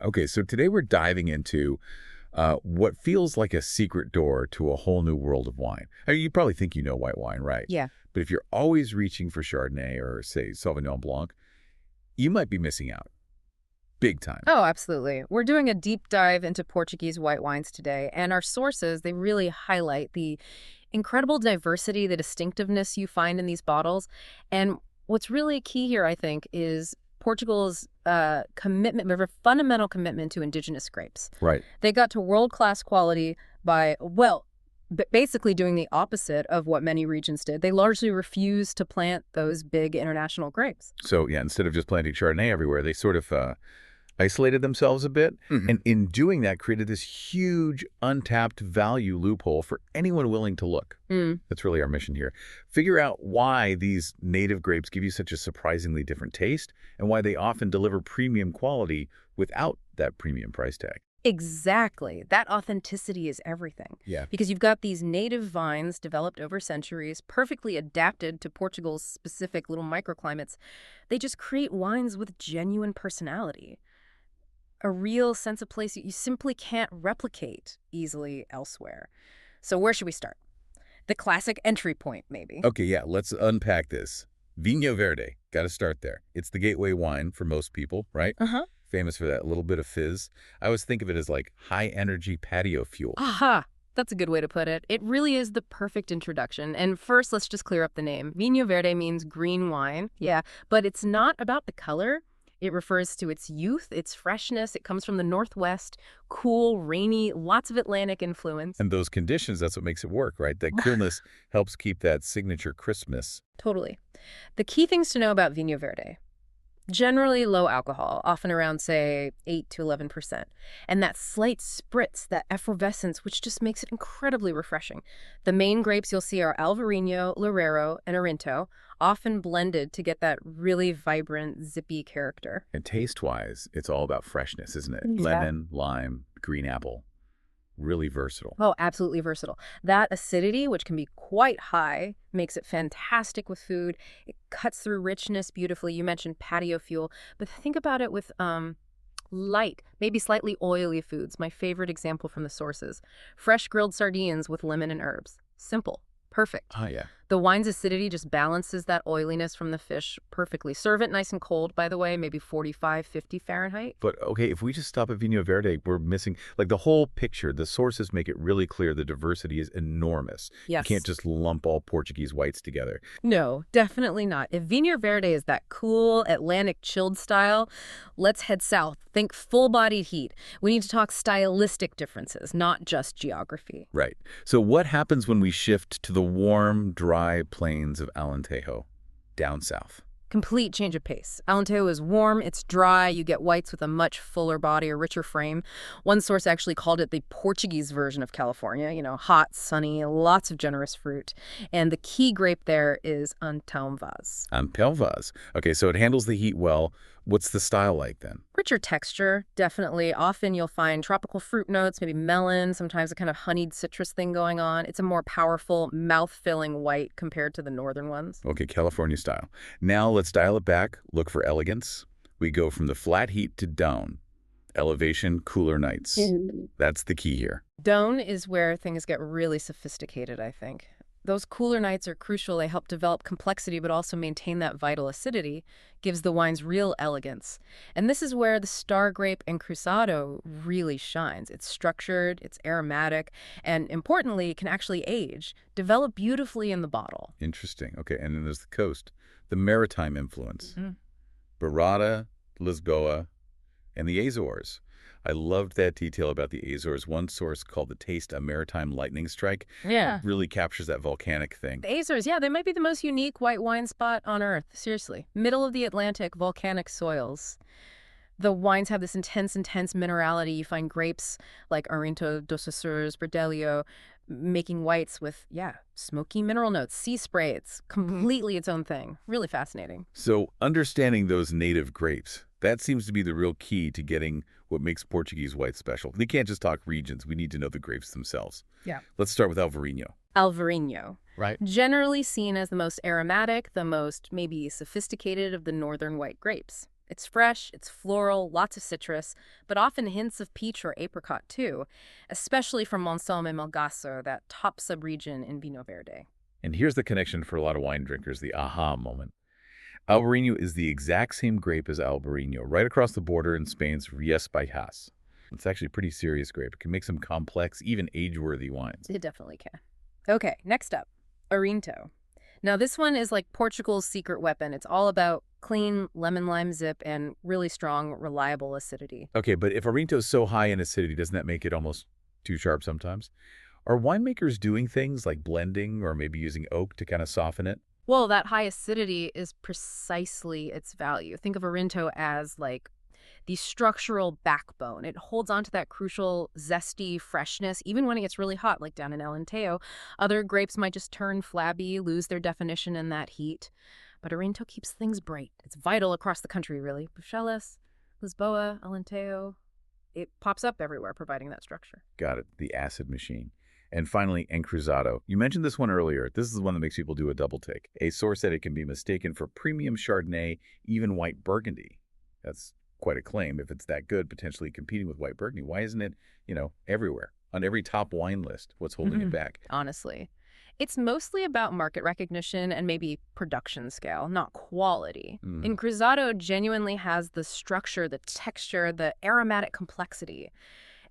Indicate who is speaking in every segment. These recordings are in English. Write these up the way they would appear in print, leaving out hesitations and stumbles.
Speaker 1: Okay, so today we're diving into what feels like a secret door to a whole new world of wine. I mean, you probably think you know white wine, right?
Speaker 2: Yeah.
Speaker 1: But if you're always reaching for Chardonnay or, say, Sauvignon Blanc, you might be missing out. Big time.
Speaker 2: Oh, absolutely. We're doing a deep dive into Portuguese white wines today, and our sources, they really highlight the incredible diversity, the distinctiveness you find in these bottles. And what's really key here, I think, is Portugal's commitment, a fundamental commitment to indigenous grapes.
Speaker 1: Right.
Speaker 2: They got to world-class quality by, well, basically doing the opposite of what many regions did. They largely refused to plant those big international grapes.
Speaker 1: So, yeah, instead of just planting Chardonnay everywhere, they sort of isolated themselves a bit. And in doing that, created this huge untapped value loophole for anyone willing to look. That's really our mission here. Figure out why these native grapes give you such a surprisingly different taste and why they often deliver premium quality without that premium price tag.
Speaker 2: Exactly. That authenticity is everything.
Speaker 1: Yeah.
Speaker 2: Because you've got these native vines developed over centuries, perfectly adapted to Portugal's specific little microclimates. They just create wines with genuine personality. A real sense of place that you simply can't replicate easily elsewhere. So where should we start? The classic entry point, maybe.
Speaker 1: Okay, yeah, let's unpack this. Vinho Verde, got to start there. It's the gateway wine for most people, right?
Speaker 2: Uh-huh.
Speaker 1: Famous for that little bit of fizz. I always think of it as like high-energy patio fuel.
Speaker 2: Aha! That's a good way to put it. It really is the perfect introduction. And first, let's just clear up the name. Vinho Verde means green wine. Yeah, but it's not about the color. It refers to its youth, its freshness. It comes from the Northwest, cool, rainy, lots of Atlantic influence.
Speaker 1: And those conditions, that's what makes it work, right? That coolness helps keep that signature crispness.
Speaker 2: Totally. The key things to know about Vinho Verde. Generally low alcohol, often around, say, 8 to 11%. And that slight spritz, that effervescence, which just makes it incredibly refreshing. The main grapes you'll see are Alvarinho, Loureiro, and Arinto, often blended to get that really vibrant, zippy character.
Speaker 1: And taste-wise, it's all about freshness, isn't it?
Speaker 2: Yeah.
Speaker 1: Lemon, lime, green apple. Really versatile.
Speaker 2: Oh, absolutely versatile. That acidity, which can be quite high, makes it fantastic with food. It cuts through richness beautifully. You mentioned patio fuel, but think about it with light, maybe slightly oily foods. My favorite example from the sources. Fresh grilled sardines with lemon and herbs. Simple. Perfect.
Speaker 1: Oh, yeah.
Speaker 2: The wine's acidity just balances that oiliness from the fish perfectly. Serve it nice and cold, by the way, maybe 45, 50 Fahrenheit.
Speaker 1: But, okay, if we just stop at Vinho Verde, we're missing, like, the whole picture. The sources make it really clear the diversity is enormous.
Speaker 2: Yes.
Speaker 1: You can't just lump all Portuguese whites together.
Speaker 2: No, definitely not. If Vinho Verde is that cool, Atlantic chilled style, let's head south. Think full-bodied heat. We need to talk stylistic differences, not just geography.
Speaker 1: Right. So what happens when we shift to the warm, dry plains of Alentejo, down south?
Speaker 2: Complete change of pace. Alentejo is warm, it's dry, you get whites with a much fuller body, a richer frame. One source actually called it the Portuguese version of California, hot, sunny, lots of generous fruit. And the key grape there is Ampelvas.
Speaker 1: Ampelvas. Okay, so it handles the heat well. What's the style like then?
Speaker 2: Richer texture, definitely. Often you'll find tropical fruit notes, maybe melon, sometimes a kind of honeyed citrus thing going on. It's a more powerful, mouth-filling white compared to the northern ones.
Speaker 1: Okay, California style. Now let's dial it back, look for elegance. We go from the flat heat to down. Elevation, cooler nights. That's the key here.
Speaker 2: Down is where things get really sophisticated, I think. Those cooler nights are crucial. They help develop complexity but also maintain that vital acidity, gives the wines real elegance. And this is where the star grape and Cruzado really shines. It's structured, it's aromatic, and importantly, can actually age, develop beautifully in the bottle.
Speaker 1: Interesting. Okay, and then there's the coast, the maritime influence. Barada, Lisboa, and the Azores. I loved that detail about the Azores. One source called the taste a maritime lightning strike.
Speaker 2: Yeah.
Speaker 1: Really captures that volcanic thing.
Speaker 2: The Azores, yeah, they might be the most unique white wine spot on Earth, seriously. Middle of the Atlantic, volcanic soils. The wines have this intense minerality. You find grapes like Arinto, dos Açores, Verdelho, making whites with, smoky mineral notes, sea spray. It's completely its own thing. Really fascinating.
Speaker 1: So understanding those native grapes, that seems to be the real key to getting what makes Portuguese white special. We can't just talk regions. We need to know the grapes themselves.
Speaker 2: Yeah.
Speaker 1: Let's start with Alvarinho.
Speaker 2: Alvarinho.
Speaker 1: Right.
Speaker 2: Generally seen as the most aromatic, the most maybe sophisticated of the northern white grapes. It's fresh, it's floral, lots of citrus, but often hints of peach or apricot too, especially from Montsome and Melgaço, that top subregion in Vinho Verde.
Speaker 1: And here's the connection for a lot of wine drinkers, the aha moment. Albarino is the exact same grape as Albarino, right across the border in Spain's Ries Baixas. It's actually a pretty serious grape. It can make some complex, even age-worthy wines.
Speaker 2: It definitely can. Okay, next up, Arinto. Now this one is like Portugal's secret weapon. It's all about clean lemon lime zip and really strong, reliable acidity.
Speaker 1: Okay, but if Arinto is so high in acidity, doesn't that make it almost too sharp sometimes? Are winemakers doing things like blending or maybe using oak to kind of soften it?
Speaker 2: Well, that high acidity is precisely its value. Think of Arinto as like the structural backbone. It holds on to that crucial zesty freshness even when it gets really hot, like down in Alentejo. Other grapes might just turn flabby, lose their definition in that heat. But Arinto keeps things bright. It's vital across the country, really. Buchelas, Lisboa, Alentejo. It pops up everywhere, providing that structure.
Speaker 1: Got it, the acid machine. And finally, Encruzado. You mentioned this one earlier. This is the one that makes people do a double take. A source said it can be mistaken for premium Chardonnay, even white Burgundy. That's quite a claim. If it's that good, potentially competing with white Burgundy, why isn't it, everywhere, on every top wine list? What's holding it back?
Speaker 2: Honestly, it's mostly about market recognition and maybe production scale, not quality. Encruzado genuinely has the structure, the texture, the aromatic complexity.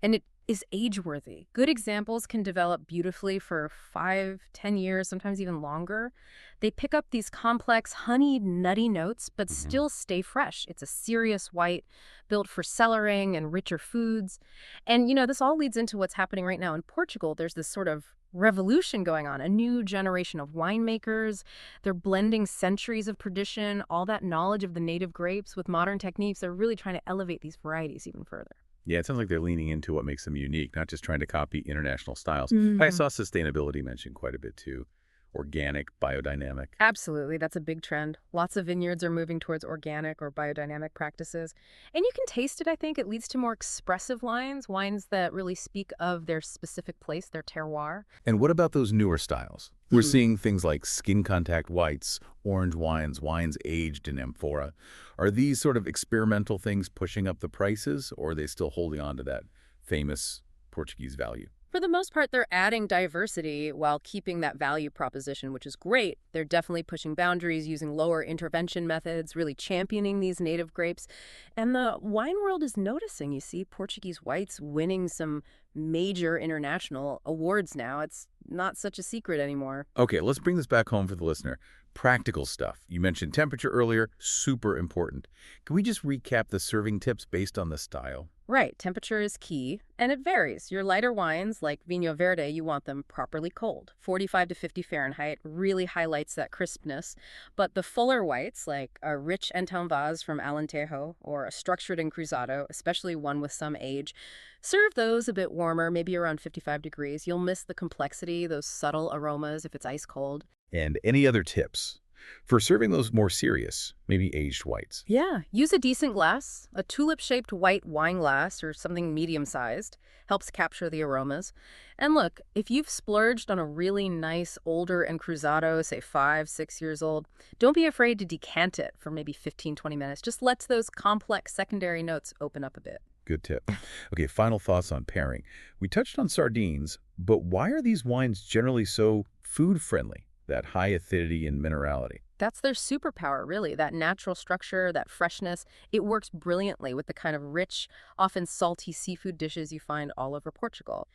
Speaker 2: And it is age-worthy. Good examples can develop beautifully for 5, 10 years, sometimes even longer. They pick up these complex, honeyed, nutty notes, but still stay fresh. It's a serious white, built for cellaring and richer foods. And, this all leads into what's happening right now in Portugal. There's this sort of revolution going on, a new generation of winemakers. They're blending centuries of tradition, all that knowledge of the native grapes with modern techniques. They're really trying to elevate these varieties even further.
Speaker 1: Yeah, it sounds like they're leaning into what makes them unique, not just trying to copy international styles. I saw sustainability mentioned quite a bit too. Organic, biodynamic.
Speaker 2: Absolutely. That's a big trend. Lots of vineyards are moving towards organic or biodynamic practices. And you can taste it, I think. It leads to more expressive wines that really speak of their specific place, their terroir.
Speaker 1: And what about those newer styles? We're seeing things like skin contact whites, orange wines, wines aged in amphora. Are these sort of experimental things pushing up the prices, or are they still holding on to that famous Portuguese value?
Speaker 2: For the most part, they're adding diversity while keeping that value proposition, which is great. They're definitely pushing boundaries, using lower intervention methods, really championing these native grapes. And the wine world is noticing, you see, Portuguese whites winning some major international awards now. It's not such a secret anymore.
Speaker 1: Okay, let's bring this back home for the listener. Practical stuff. You mentioned temperature earlier, super important. Can we just recap the serving tips based on the style?
Speaker 2: Right, temperature is key, and it varies. Your lighter wines, like Vinho Verde, you want them properly cold. 45 to 50 Fahrenheit really highlights that crispness. But the fuller whites, like a rich Então Vaz from Alentejo or a structured Encruzado, especially one with some age, serve those a bit warmer, maybe around 55 degrees. You'll miss the complexity, those subtle aromas if it's ice cold.
Speaker 1: And any other tips for serving those more serious, maybe aged whites?
Speaker 2: Yeah, use a decent glass. A tulip-shaped white wine glass or something medium-sized helps capture the aromas. And look, if you've splurged on a really nice older Encruzado, say 5, 6 years old, don't be afraid to decant it for maybe 15, 20 minutes. Just let those complex secondary notes open up a bit.
Speaker 1: Good tip. Okay, final thoughts on pairing. We touched on sardines, but why are these wines generally so food-friendly? That high acidity and minerality.
Speaker 2: That's their superpower, really, that natural structure, that freshness. It works brilliantly with the kind of rich, often salty seafood dishes you find all over Portugal.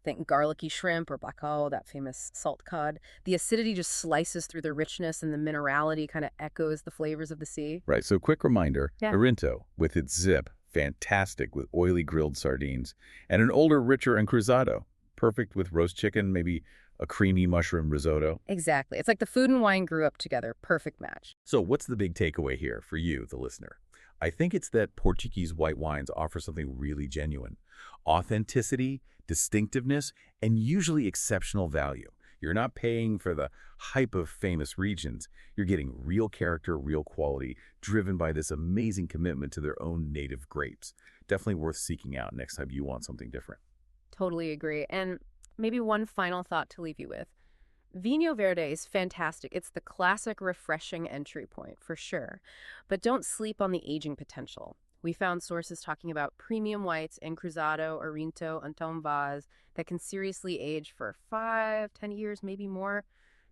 Speaker 2: Think garlicky shrimp or bacalhau, that famous salt cod. The acidity just slices through the richness and the minerality kind of echoes the flavors of the sea.
Speaker 1: Right, so quick reminder,
Speaker 2: Yeah.
Speaker 1: Arinto, with its zip, fantastic with oily grilled sardines, and an older, richer Encruzado, perfect with roast chicken, maybe a creamy mushroom risotto.
Speaker 2: Exactly. It's like the food and wine grew up together. Perfect match.
Speaker 1: So what's the big takeaway here for you, the listener? I think it's that Portuguese white wines offer something really genuine. Authenticity, distinctiveness, and usually exceptional value. You're not paying for the hype of famous regions. You're getting real character, real quality, driven by this amazing commitment to their own native grapes. Definitely worth seeking out next time you want something different.
Speaker 2: Totally agree. And maybe one final thought to leave you with. Vinho Verde is fantastic. It's the classic refreshing entry point, for sure. But don't sleep on the aging potential. We found sources talking about premium whites, Encruzado, Orinto, Anton Vaz, that can seriously age for 5, 10 years, maybe more,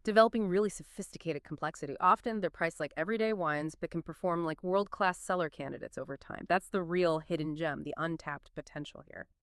Speaker 2: developing really sophisticated complexity. Often they're priced like everyday wines, but can perform like world-class cellar candidates over time. That's the real hidden gem, the untapped potential here.